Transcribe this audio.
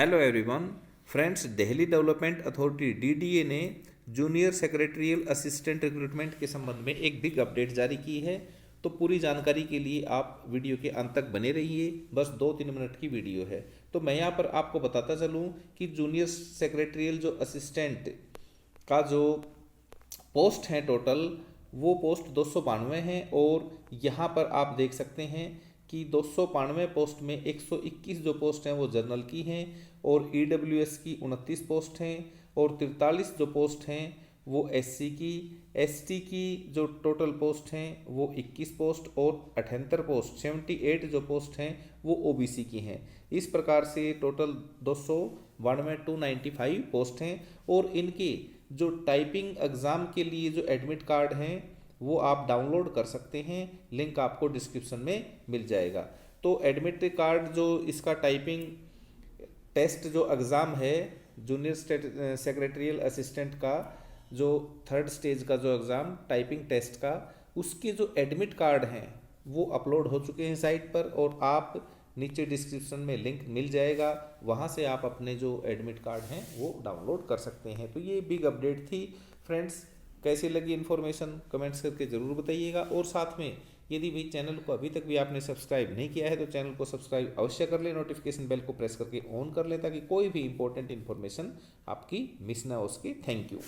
Hello everyone friends, Delhi development authority DDA ने junior secretarial assistant recruitment के संबंध में एक बिग अपडेट जारी की है। तो पूरी जानकारी के लिए आप वीडियो के अंत तक बने रहिए। बस 2-3 मिनट की वीडियो है। तो मैं यहाँ पर आपको बताता चलूँ कि जूनियर सेक्रेटरियल जो असिस्टेंट का जो पोस्ट हैं टोटल, वो पोस्ट 292 हैं। और यहाँ पर आप देख सकते हैं कि 292 पोस्ट में 121 जो पोस्ट हैं वो जनरल की हैं और ईडब्ल्यूएस की 29 पोस्ट हैं और 43 जो पोस्ट हैं वो एससी की, एसटी की जो टोटल पोस्ट हैं वो 21 पोस्ट और 78 पोस्ट 78 जो पोस्ट हैं वो ओबीसी की हैं। इस प्रकार से टोटल 295 पोस्ट हैं। और इनके जो टाइपिंग एग्ज़ाम के लिए जो एडमिट कार्ड हैं वो आप डाउनलोड कर सकते हैं। लिंक आपको डिस्क्रिप्शन में मिल जाएगा। तो एडमिट कार्ड जो इसका टाइपिंग टेस्ट जो एग्ज़ाम है जूनियर सेक्रेटरियल असिस्टेंट का, जो 3rd स्टेज का जो एग्ज़ाम टाइपिंग टेस्ट का, उसके जो एडमिट कार्ड हैं वो अपलोड हो चुके हैं साइट पर। और आप नीचे डिस्क्रिप्शन में लिंक मिल जाएगा, वहाँ से आप अपने जो एडमिट कार्ड हैं वो डाउनलोड कर सकते हैं। तो ये बिग अपडेट थी फ्रेंड्स। कैसी लगी इन्फॉर्मेशन कमेंट्स करके ज़रूर बताइएगा। और साथ में यदि भी चैनल को अभी तक भी आपने सब्सक्राइब नहीं किया है तो चैनल को सब्सक्राइब अवश्य कर लें, नोटिफिकेशन बेल को प्रेस करके ऑन कर लें ताकि कोई भी इंपॉर्टेंट इन्फॉर्मेशन आपकी मिस ना हो सके। Thank you.